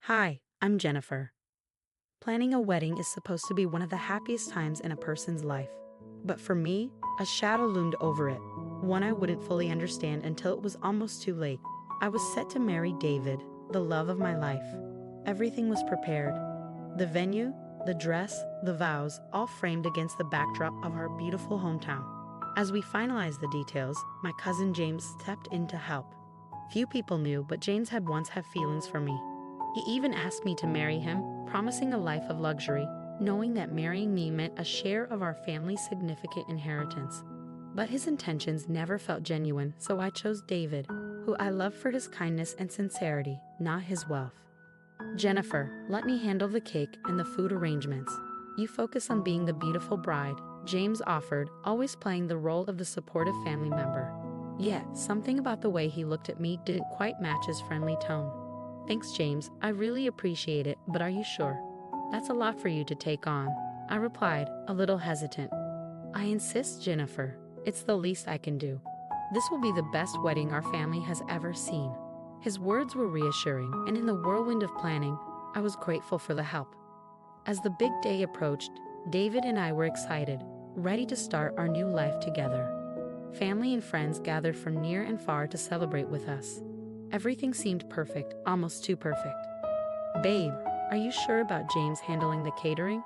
Hi, I'm Jennifer. Planning a wedding is supposed to be one of the happiest times in a person's life. But for me, a shadow loomed over it, one I wouldn't fully understand until it was almost too late. I was set to marry David, the love of my life. Everything was prepared. The venue, the dress, the vows, all framed against the backdrop of our beautiful hometown. As we finalized the details, my cousin James stepped in to help. Few people knew, but James had once had feelings for me. He even asked me to marry him, promising a life of luxury, knowing that marrying me meant a share of our family's significant inheritance. But his intentions never felt genuine, so I chose David, who I love for his kindness and sincerity, not his wealth. Jennifer, let me handle the cake and the food arrangements. You focus on being the beautiful bride, James offered, always playing the role of the supportive family member. Yet, something about the way he looked at me didn't quite match his friendly tone. Thanks, James. I really appreciate it, but are you sure? That's a lot for you to take on, I replied, a little hesitant. I insist, Jennifer. It's the least I can do. This will be the best wedding our family has ever seen. His words were reassuring, and in the whirlwind of planning, I was grateful for the help. As the big day approached, David and I were excited, ready to start our new life together. Family and friends gathered from near and far to celebrate with us. Everything seemed perfect, almost too perfect. Babe, are you sure about James handling the catering?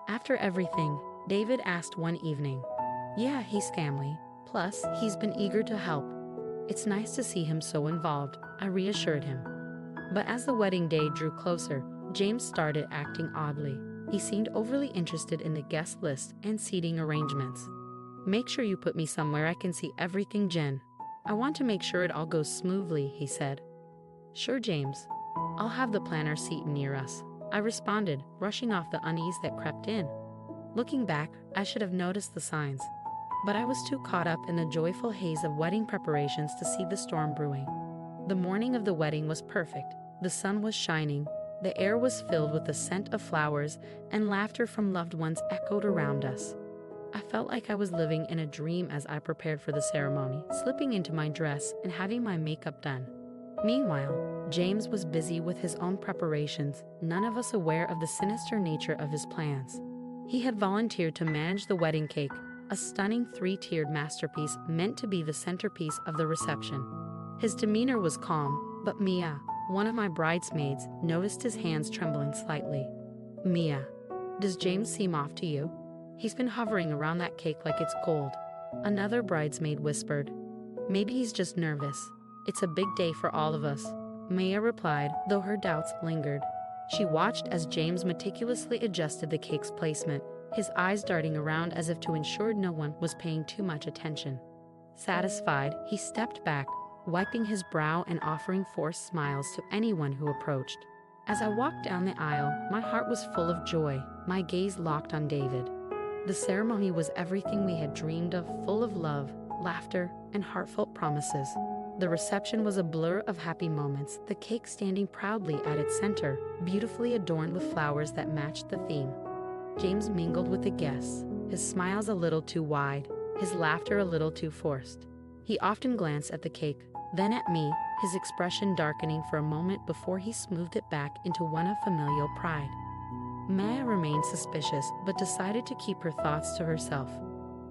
After everything, David asked one evening. Yeah, he's family. Plus, he's been eager to help. It's nice to see him so involved, I reassured him. But as the wedding day drew closer, James started acting oddly. He seemed overly interested in the guest list and seating arrangements. Make sure you put me somewhere I can see everything, Jen. I want to make sure it all goes smoothly, he said. Sure, James. I'll have the planner seat near us, I responded, rushing off the unease that crept in. Looking back, I should have noticed the signs. But I was too caught up in the joyful haze of wedding preparations to see the storm brewing. The morning of the wedding was perfect. The sun was shining, the air was filled with the scent of flowers, and laughter from loved ones echoed around us. I felt like I was living in a dream as I prepared for the ceremony, slipping into my dress and having my makeup done. Meanwhile, James was busy with his own preparations, none of us aware of the sinister nature of his plans. He had volunteered to manage the wedding cake, a stunning three-tiered masterpiece meant to be the centerpiece of the reception. His demeanor was calm, but Mia, one of my bridesmaids, noticed his hands trembling slightly. Mia, does James seem off to you? He's been hovering around that cake like it's gold, another bridesmaid whispered. Maybe he's just nervous. It's a big day for all of us, Mia replied, though her doubts lingered. She watched as James meticulously adjusted the cake's placement, his eyes darting around as if to ensure no one was paying too much attention. Satisfied, he stepped back, wiping his brow and offering forced smiles to anyone who approached. As I walked down the aisle, my heart was full of joy, my gaze locked on David. The ceremony was everything we had dreamed of, full of love, laughter, and heartfelt promises. The reception was a blur of happy moments, the cake standing proudly at its center, beautifully adorned with flowers that matched the theme. James mingled with the guests, his smiles a little too wide, his laughter a little too forced. He often glanced at the cake, then at me, his expression darkening for a moment before he smoothed it back into one of familial pride. Maya remained suspicious, but decided to keep her thoughts to herself,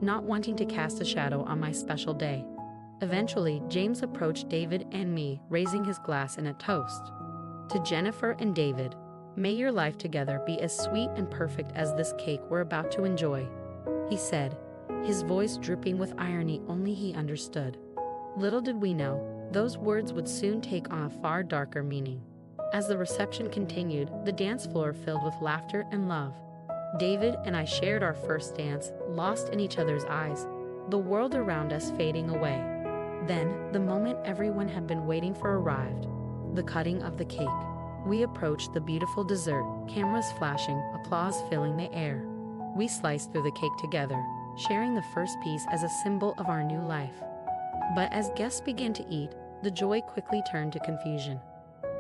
not wanting to cast a shadow on my special day. Eventually, James approached David and me, raising his glass in a toast. To Jennifer and David, may your life together be as sweet and perfect as this cake we're about to enjoy, he said, his voice dripping with irony only he understood. Little did we know, those words would soon take on a far darker meaning. As the reception continued, the dance floor filled with laughter and love. David and I shared our first dance, lost in each other's eyes, the world around us fading away. Then, the moment everyone had been waiting for arrived, the cutting of the cake. We approached the beautiful dessert, cameras flashing, applause filling the air. We sliced through the cake together, sharing the first piece as a symbol of our new life. But as guests began to eat, the joy quickly turned to confusion.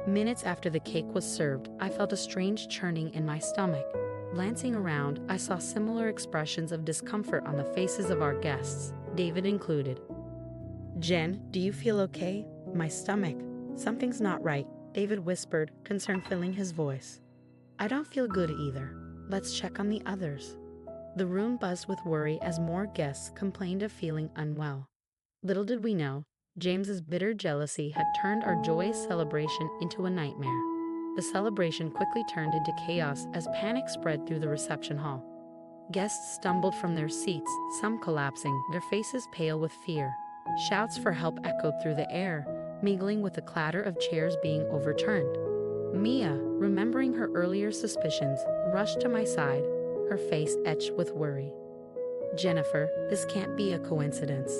Minutes after the cake was served, I felt a strange churning in my stomach. Glancing around, I saw similar expressions of discomfort on the faces of our guests, David included. Jen, do you feel okay? My stomach. Something's not right, David whispered, concern filling his voice. I don't feel good either. Let's check on the others. The room buzzed with worry as more guests complained of feeling unwell. Little did we know, James's bitter jealousy had turned our joyous celebration into a nightmare. The celebration quickly turned into chaos as panic spread through the reception hall. Guests stumbled from their seats, some collapsing, their faces pale with fear. Shouts for help echoed through the air, mingling with the clatter of chairs being overturned. Mia, remembering her earlier suspicions, rushed to my side, her face etched with worry. Jennifer, this can't be a coincidence.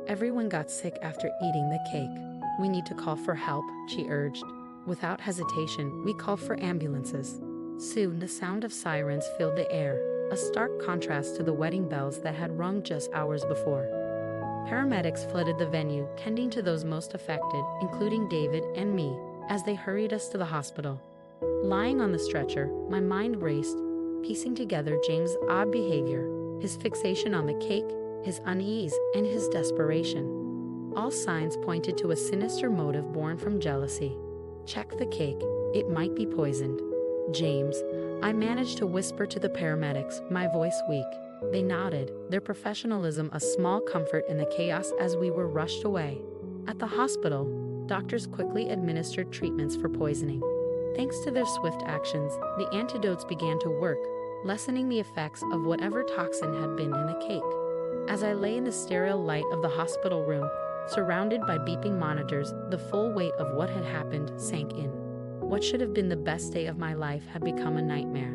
Everyone got sick after eating the cake. We need to call for help, she urged. Without hesitation, we called for ambulances. Soon, the sound of sirens filled the air, a stark contrast to the wedding bells that had rung just hours before. Paramedics flooded the venue, tending to those most affected, including David and me, as they hurried us to the hospital. Lying on the stretcher, my mind raced, piecing together James' odd behavior, his fixation on the cake, his unease, and his desperation. All signs pointed to a sinister motive born from jealousy. Check the cake, it might be poisoned. James, I managed to whisper to the paramedics, my voice weak. They nodded, their professionalism a small comfort in the chaos as we were rushed away. At the hospital, doctors quickly administered treatments for poisoning. Thanks to their swift actions, the antidotes began to work, lessening the effects of whatever toxin had been in the cake. As I lay in the sterile light of the hospital room, surrounded by beeping monitors, the full weight of what had happened sank in. What should have been the best day of my life had become a nightmare.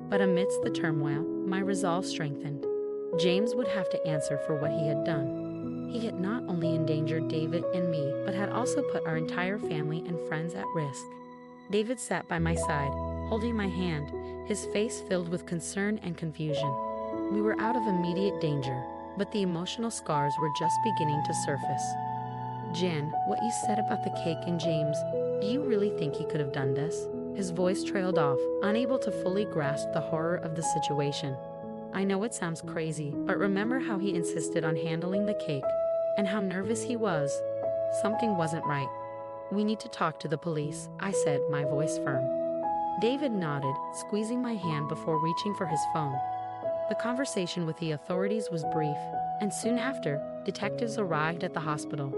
But amidst the turmoil, my resolve strengthened. James would have to answer for what he had done. He had not only endangered David and me, but had also put our entire family and friends at risk. David sat by my side, holding my hand, his face filled with concern and confusion. We were out of immediate danger, but the emotional scars were just beginning to surface. Jen, what you said about the cake and James, do you really think he could have done this? His voice trailed off, unable to fully grasp the horror of the situation. I know it sounds crazy, but remember how he insisted on handling the cake, and how nervous he was. Something wasn't right. We need to talk to the police, I said, my voice firm. David nodded, squeezing my hand before reaching for his phone. The conversation with the authorities was brief, and soon after, detectives arrived at the hospital.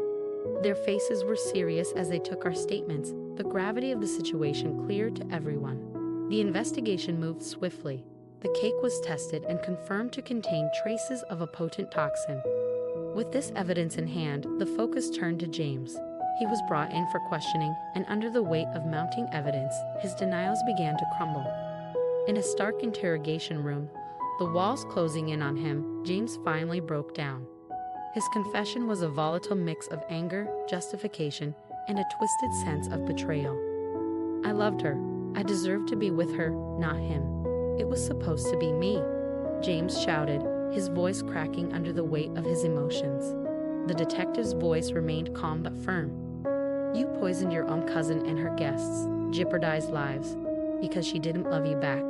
Their faces were serious as they took our statements, the gravity of the situation clear to everyone. The investigation moved swiftly. The cake was tested and confirmed to contain traces of a potent toxin. With this evidence in hand, the focus turned to James. He was brought in for questioning, and under the weight of mounting evidence, his denials began to crumble. In a stark interrogation room, the walls closing in on him, James finally broke down. His confession was a volatile mix of anger, justification, and a twisted sense of betrayal. I loved her. I deserved to be with her, not him. It was supposed to be me, James shouted, his voice cracking under the weight of his emotions. The detective's voice remained calm but firm. You poisoned your own cousin and her guests, jeopardized lives, because she didn't love you back.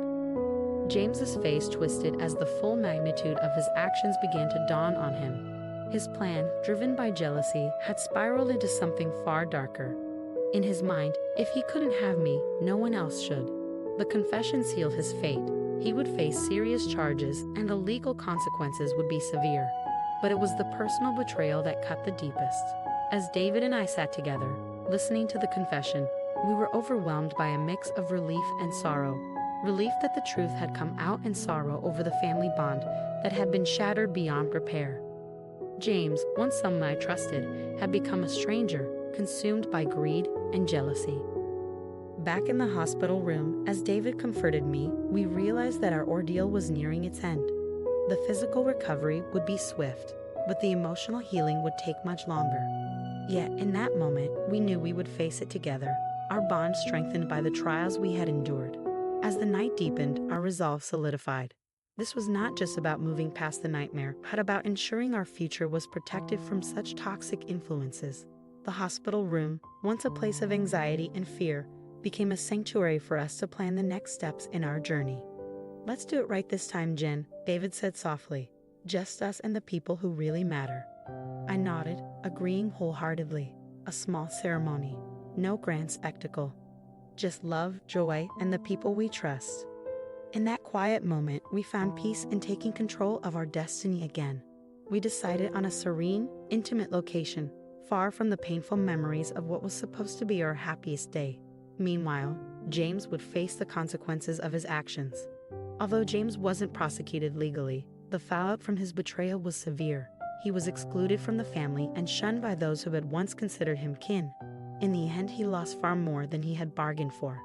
James's face twisted as the full magnitude of his actions began to dawn on him. His plan, driven by jealousy, had spiraled into something far darker. In his mind, if he couldn't have me, no one else should. The confession sealed his fate. He would face serious charges, and the legal consequences would be severe. But it was the personal betrayal that cut the deepest. As David and I sat together, listening to the confession, we were overwhelmed by a mix of relief and sorrow. Relief that the truth had come out, and sorrow over the family bond that had been shattered beyond repair. James, once someone I trusted, had become a stranger, consumed by greed and jealousy. Back in the hospital room, as David comforted me, we realized that our ordeal was nearing its end. The physical recovery would be swift, but the emotional healing would take much longer. Yet, in that moment, we knew we would face it together, our bond strengthened by the trials we had endured. As the night deepened, our resolve solidified. This was not just about moving past the nightmare, but about ensuring our future was protected from such toxic influences. The hospital room, once a place of anxiety and fear, became a sanctuary for us to plan the next steps in our journey. Let's do it right this time, Jen, David said softly. Just us and the people who really matter. I nodded, agreeing wholeheartedly. A small ceremony. No grand spectacle. just love, joy, and the people we trust. In that quiet moment, we found peace in taking control of our destiny again. We decided on a serene, intimate location, far from the painful memories of what was supposed to be our happiest day. Meanwhile, James would face the consequences of his actions. Although James wasn't prosecuted legally, the fallout from his betrayal was severe. He was excluded from the family and shunned by those who had once considered him kin. In the end, he lost far more than he had bargained for.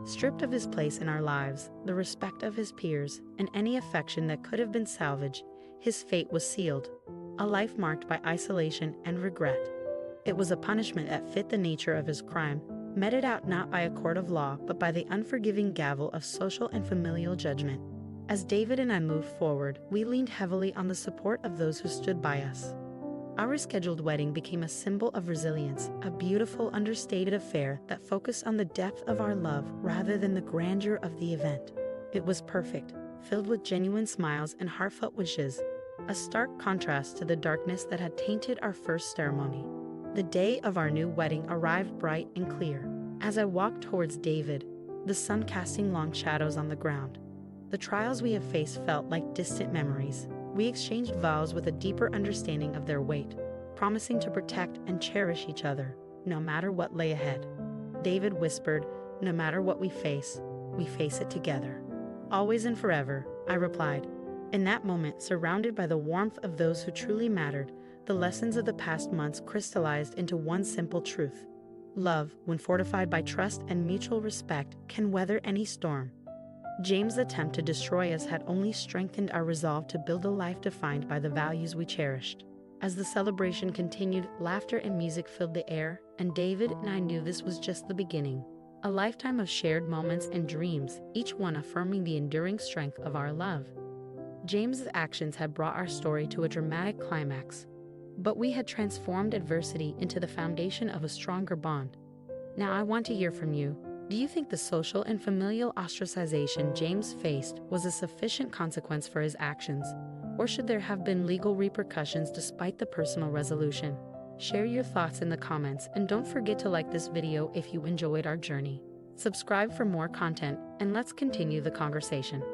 Stripped of his place in our lives, the respect of his peers, and any affection that could have been salvaged, his fate was sealed. A life marked by isolation and regret. It was a punishment that fit the nature of his crime, meted out not by a court of law but by the unforgiving gavel of social and familial judgment. As David and I moved forward, we leaned heavily on the support of those who stood by us. Our scheduled wedding became a symbol of resilience, a beautiful, understated affair that focused on the depth of our love rather than the grandeur of the event. It was perfect, filled with genuine smiles and heartfelt wishes, a stark contrast to the darkness that had tainted our first ceremony. The day of our new wedding arrived bright and clear. As I walked towards David, the sun casting long shadows on the ground. The trials we have faced felt like distant memories. We exchanged vows with a deeper understanding of their weight, promising to protect and cherish each other, no matter what lay ahead. David whispered, "No matter what we face it together." "Always and forever," I replied. In that moment, surrounded by the warmth of those who truly mattered, the lessons of the past months crystallized into one simple truth. Love, when fortified by trust and mutual respect, can weather any storm. James' attempt to destroy us had only strengthened our resolve to build a life defined by the values we cherished. As the celebration continued, laughter and music filled the air, and David and I knew this was just the beginning. A lifetime of shared moments and dreams, each one affirming the enduring strength of our love. James's actions had brought our story to a dramatic climax, but we had transformed adversity into the foundation of a stronger bond. Now I want to hear from you. Do you think the social and familial ostracization James faced was a sufficient consequence for his actions, or should there have been legal repercussions despite the personal resolution? Share your thoughts in the comments, and don't forget to like this video if you enjoyed our journey. Subscribe for more content, and let's continue the conversation.